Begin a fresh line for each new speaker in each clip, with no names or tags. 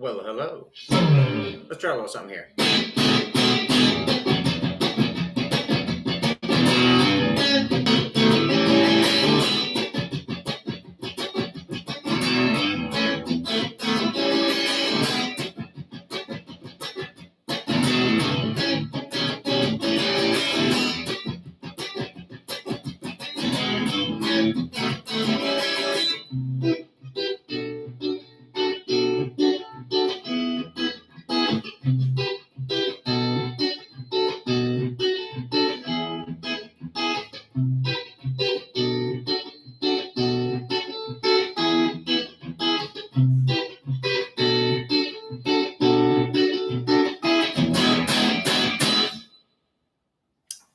Well, hello. Let's try a little something here.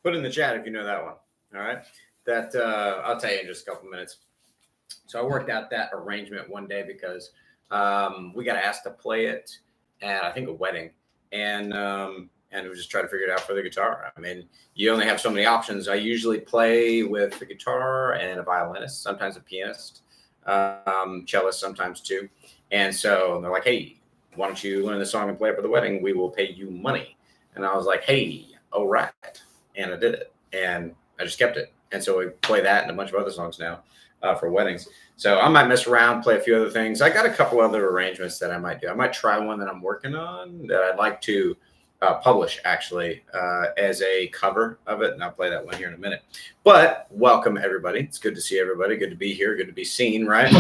Put in the chat if you know that one. All right. That I'll tell you in just a couple minutes. So I worked out that arrangement one day because we got asked to play it at I think a wedding, and we just try to figure it out for the guitar. I mean, you only have so many options. I usually play with the guitar and a violinist, sometimes a pianist, cellist sometimes too. And so they're like, "Hey, why don't you learn the song and play it for the wedding? We will pay you money." And I was like, "Hey, all right." And I did it, and I just kept it. And so we play that and a bunch of other songs now for weddings. So I might mess around, play a few other things. I got a couple other arrangements that I might do. I might try one that I'm working on that I'd like to publish actually as a cover of it, and I'll play that one here in a minute. But welcome everybody. It's good to see everybody. Good to be here. Good to be seen, right?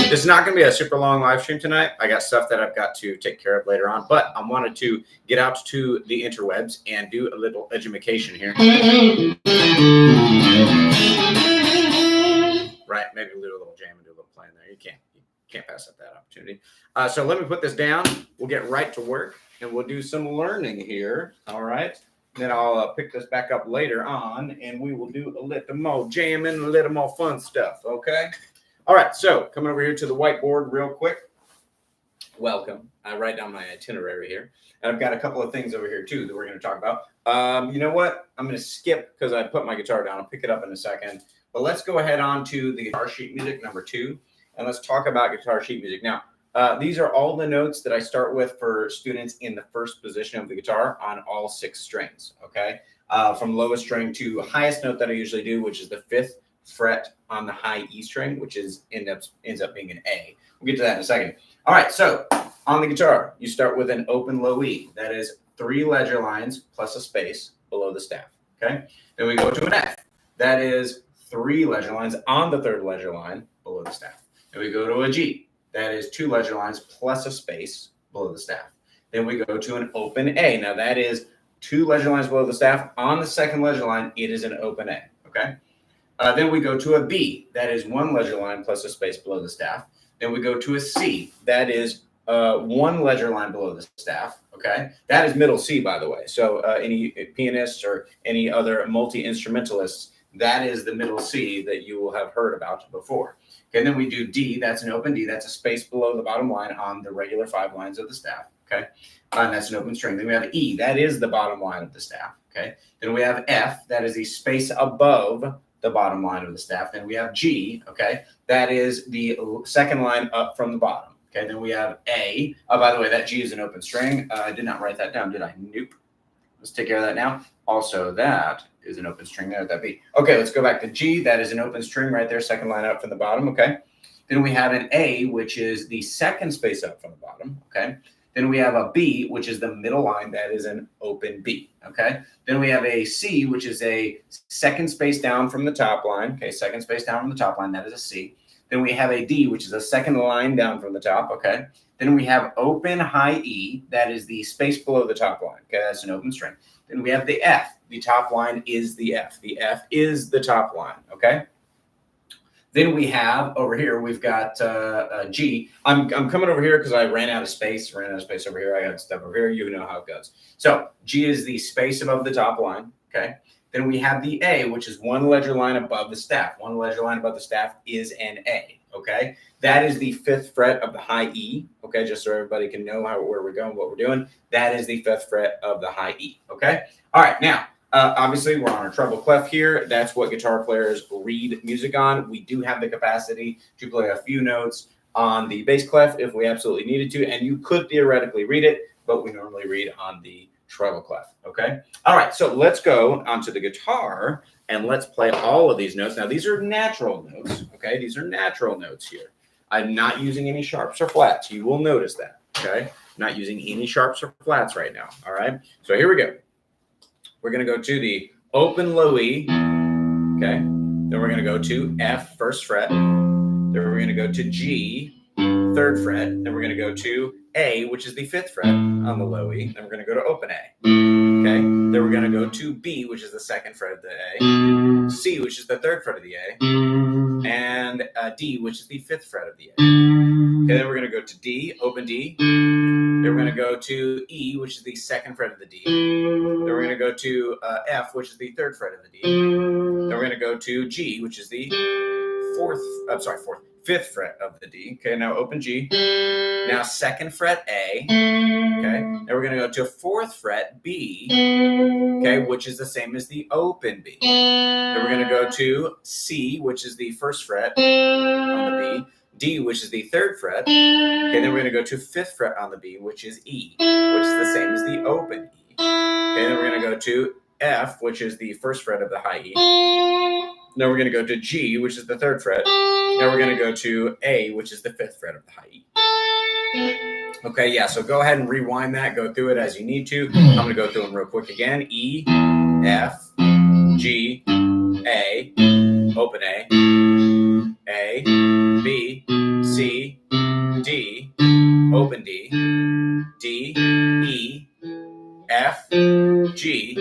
This is not going to be a super long live stream tonight. I got stuff that I've got to take care of later on, but I wanted to get out to the interwebs and do a little edumacation here. Right, maybe do a little jam and do a little playing there. You can't pass up that opportunity. So let me put this down. We'll get right to work, and we'll do some learning here. All right. Then I'll pick this back up later on, and we will do a little more jamming, a little more fun stuff. Okay. All right. So coming over here to the whiteboard real quick. Welcome. I write down my itinerary here. And I've got a couple of things over here too that we're going to talk about. You know what? I'm going to skip because I put my guitar down. I'll pick it up in a second. But let's go ahead on to the guitar sheet music number 2, and let's talk about guitar sheet music. Now, these are all the notes that I start with for students in the first position of the guitar on all 6 strings, okay? From lowest string to highest note that I usually do, which is the 5th fret on the high E string, which ends up being an A. We'll get to that in a second. All right, so on the guitar, you start with an open low E. That is 3 ledger lines plus a space below the staff, okay? Then we go to an F. That is 3 ledger lines on the 3rd ledger line below the staff. Then we go to a G. That is 2 ledger lines plus a space below the staff. Then we go to an open A. Now that is 2 ledger lines below the staff. On the 2nd ledger line, it is an open A, okay? Then we go to a B. That is 1 ledger line plus a space below the staff. Then we go to a C. That is 1 ledger line below the staff, okay? That is middle C, by the way. So any pianists or any other multi-instrumentalists, that is the middle C that you will have heard about before. Okay, then we do D. That's an open D. That's a space below the bottom line on the regular 5 lines of the staff, okay? And that's an open string. Then we have E. That is the bottom line of the staff, okay? Then we have F. That is the space above the bottom line of the staff. Then we have G, okay? That is the 2nd line up from the bottom. Okay, then we have A. Oh, by the way, that G is an open string. I did not write that down, did I? Nope. Let's take care of that now. Also, that is an open string there at that B. Okay, let's go back to G. That is an open string right there, 2nd line up from the bottom, okay? Then we have an A, which is the 2nd space up from the bottom, okay? Then we have a B, which is the middle line. That is an open B, okay? Then we have a C, which is a 2nd space down from the top line, okay? 2nd space down from the top line, that is a C. Then we have a D, which is a 2nd line down from the top, okay? Then we have open high E. That is the space below the top line, okay? That's an open string. Then we have the F. The top line is the F. The F is the top line, okay? Then we have over here, we've got a G. I'm coming over here because I ran out of space over here. I got stuff over here. You know how it goes. So G is the space above the top line, okay? Then we have the A, which is 1 ledger line above the staff. 1 ledger line above the staff is an A, okay? That is the 5th fret of the high E, okay? Just so everybody can know where we're going, what we're doing. That is the 5th fret of the high E, okay? All right, now, obviously, we're on a treble clef here. That's what guitar players read music on. We do have the capacity to play a few notes on the bass clef if we absolutely needed to, and you could theoretically read it, but we normally read on the treble clef. Okay. All right. So let's go onto the guitar and let's play all of these notes. Now these are natural notes. Okay. These are natural notes here. I'm not using any sharps or flats. You will notice that. Okay. I'm not using any sharps or flats right now. All right. So here we go. We're going to go to the open low E. Okay. Then we're going to go to F, first fret. Then we're going to go to G, third fret. Then we're going to go to A, which is the fifth fret on the low E. Then we're going to go to open A. Okay. Then we're going to go to B, which is the second fret of the A. C, which is the third fret of the A. And D, which is the fifth fret of the A. Okay. Then we're going to go to D, open D. Then we're going to go to E, which is the second fret of the D. Then we're going to go to F, which is the third fret of the D. Then we're going to go to G, which is the fifth fret of the D. Okay, now open G. Now second fret A. Okay, now we're going to go to fourth fret B. Okay, which is the same as the open B. Then we're going to go to C, which is the first fret on the B. D, which is the third fret. Okay, then we're going to go to fifth fret on the B, which is E, which is the same as the open E. Okay, then we're going to go to F, which is the first fret of the high E. Now we're going to go to G, which is the third fret. Now we're going to go to A, which is the fifth fret of the high E. Okay, yeah, so go ahead and rewind that. Go through it as you need to. I'm going to go through them real quick again. E, F, G, A, open A, B, C, D, open D, D, E, F, G,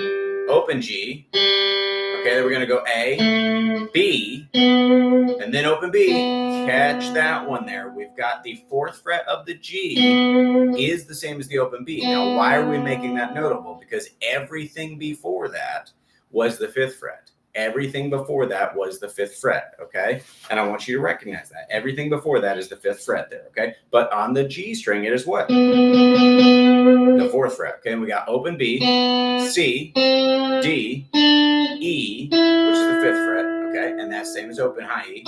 open G. Okay, then we're going to go A, B, and then open B. Catch that one there. We've got the fourth fret of the G is the same as the open B. Now, why are we making that notable? Because everything before that was the fifth fret. Everything before that was the fifth fret, okay? And I want you to recognize that. Everything before that is the fifth fret there, okay? But on the G string, it is what? The fourth fret, okay? And we got open B, C, D, E, which is the fifth fret, okay? And that's same as open high E.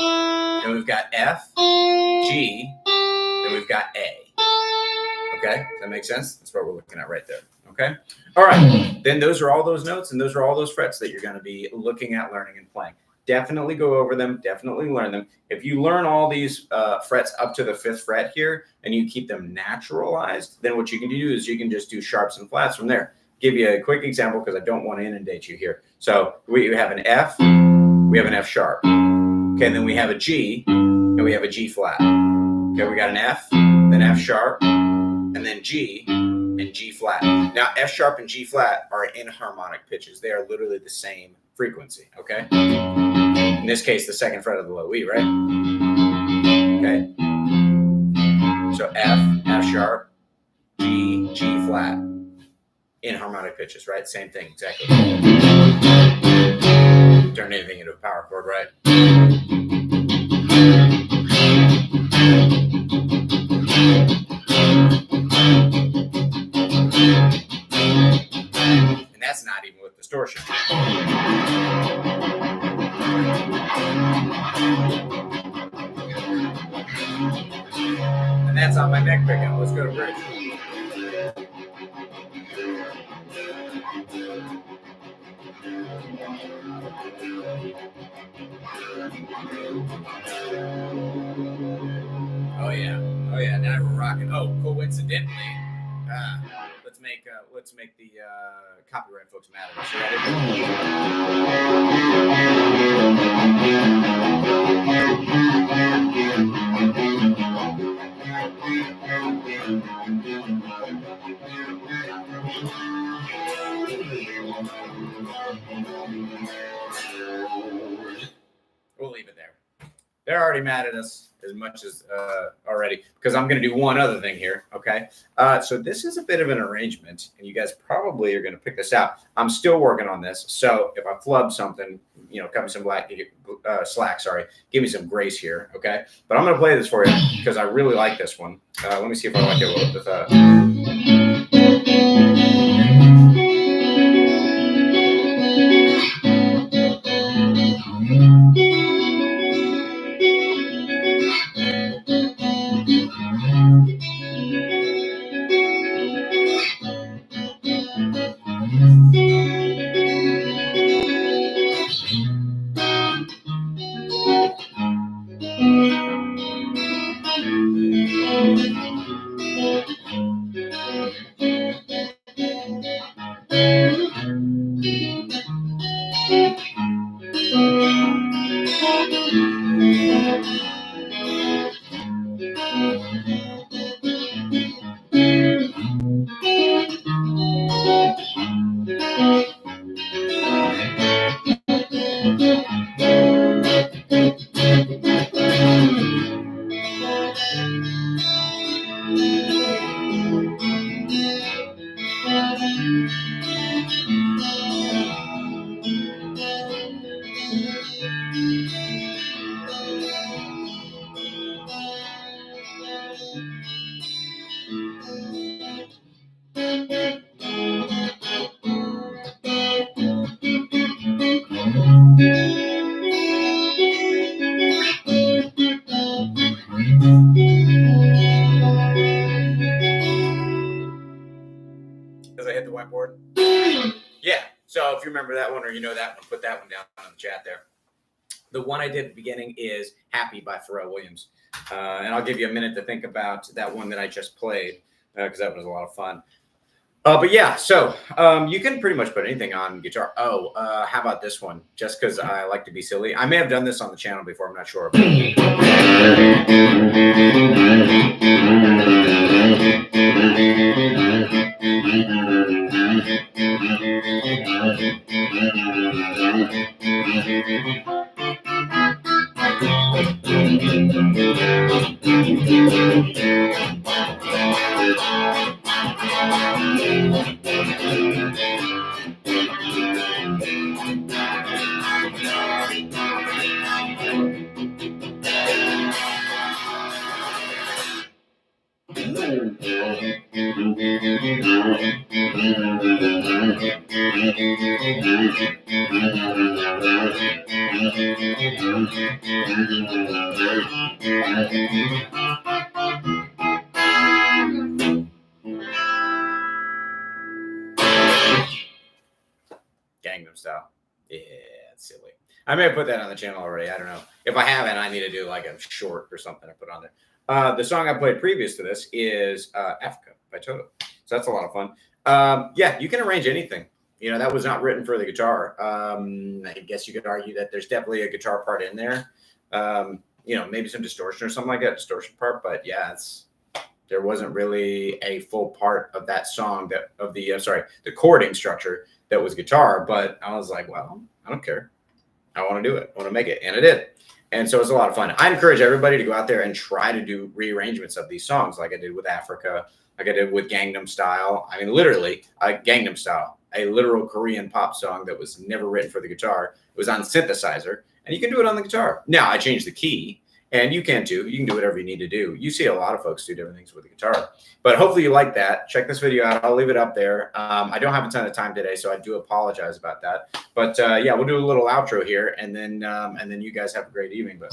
Then we've got F, G, then we've got A. Okay, does that make sense? That's what we're looking at right there. Okay. All right. Then those are all those notes and those are all those frets that you're going to be looking at, learning, and playing. Definitely go over them. Definitely learn them. If you learn all these frets up to the fifth fret here and you keep them naturalized, then what you can do is you can just do sharps and flats from there. Give you a quick example because I don't want to inundate you here. So we have an F, we have an F sharp. Okay, and then we have a G and we have a G flat. Okay, we got an F, then F sharp, and then G and G flat. Now, F sharp and G flat are inharmonic pitches. They are literally the same frequency, okay? In this case, the second fret of the low E, right? Okay. So F, F sharp, G, G flat. Inharmonic pitches, right? Same thing, exactly. Turn anything into a power chord, right? And that's not even with distortion. And that's on my neck pickup. Let's go to bridge. Oh yeah, now we're rocking. Oh, coincidentally, let's make the copyright folks mad at us. We'll leave it there. They're already mad at us as much as already, because I'm going to do one other thing here, okay? So this is a bit of an arrangement, and you guys probably are going to pick this out. I'm still working on this, so if I flub something, cut me some slack, sorry. Give me some grace here, okay? But I'm going to play this for you because I really like this one. Let me see if I like it with As I hit the whiteboard. Yeah. So if you remember that one or you know that one, put that one down in the chat there. The one I did at the beginning is Happy by Pharrell Williams. And I'll give you a minute to think about that one that I just played because that was a lot of fun. But yeah, so you can pretty much put anything on guitar. Oh, how about this one? Just because I like to be silly. I may have done this on the channel before. I'm not sure. Gangnam Style. Yeah, it's silly. I may have put that on the channel already. I don't know. If I haven't, I need to do like a short or something to put on there. The song I played previous to this is Africa by Toto. So that's a lot of fun. Yeah, you can arrange anything. You know, that was not written for the guitar. I guess you could argue that there's definitely a guitar part in there. You know, maybe some distortion or something like that, distortion part. But yeah, there wasn't really a full part of that song the chording structure that was guitar. But I was like, well, I don't care. I want to do it. I want to make it. And I did. And so it's a lot of fun. I encourage everybody to go out there and try to do rearrangements of these songs like I did with Africa, like I did with Gangnam Style. I mean, literally, Gangnam Style, a literal Korean pop song that was never written for the guitar. It was on synthesizer, and you can do it on the guitar. Now, I changed the key, and you can too. You can do whatever you need to do. You see a lot of folks do different things with the guitar. But hopefully you like that. Check this video out. I'll leave it up there. I don't have a ton of time today, so I do apologize about that. But yeah, we'll do a little outro here, and then you guys have a great evening. But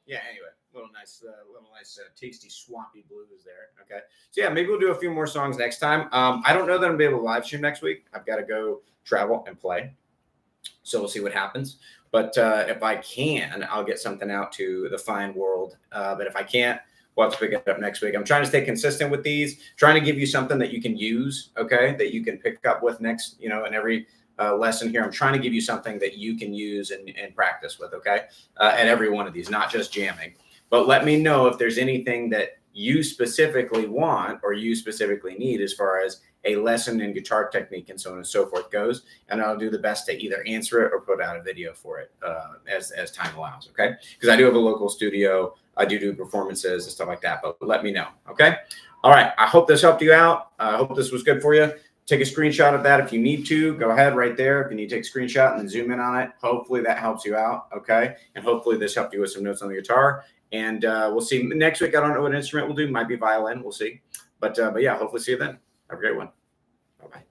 yeah, anyway, little nice tasty swampy blues there. Okay, so yeah, maybe we'll do a few more songs next time. I don't know that I'm gonna be able to live stream next week. I've got to go travel and play, so we'll see what happens. But if I can, I'll get something out to the fine world. But if I can't, we'll have to pick it up next week. I'm trying to stay consistent with these, trying to give you something that you can use, okay, that you can pick up with next, you know, in every lesson here. I'm trying to give you something that you can use and practice with, okay, at every one of these, not just jamming. But let me know if there's anything that you specifically want or you specifically need as far as a lesson in guitar technique and so on and so forth goes. And I'll do the best to either answer it or put out a video for it as time allows, okay? Because I do have a local studio. I do performances and stuff like that, but let me know, okay? All right, I hope this helped you out. I hope this was good for you. Take a screenshot of that if you need to. Go ahead right there. If you need to take a screenshot and then zoom in on it, hopefully that helps you out, okay? And hopefully this helped you with some notes on the guitar. And we'll see next week. I don't know what instrument we'll do. Might be violin. We'll see. But yeah, hopefully see you then. Have a great one. Bye-bye.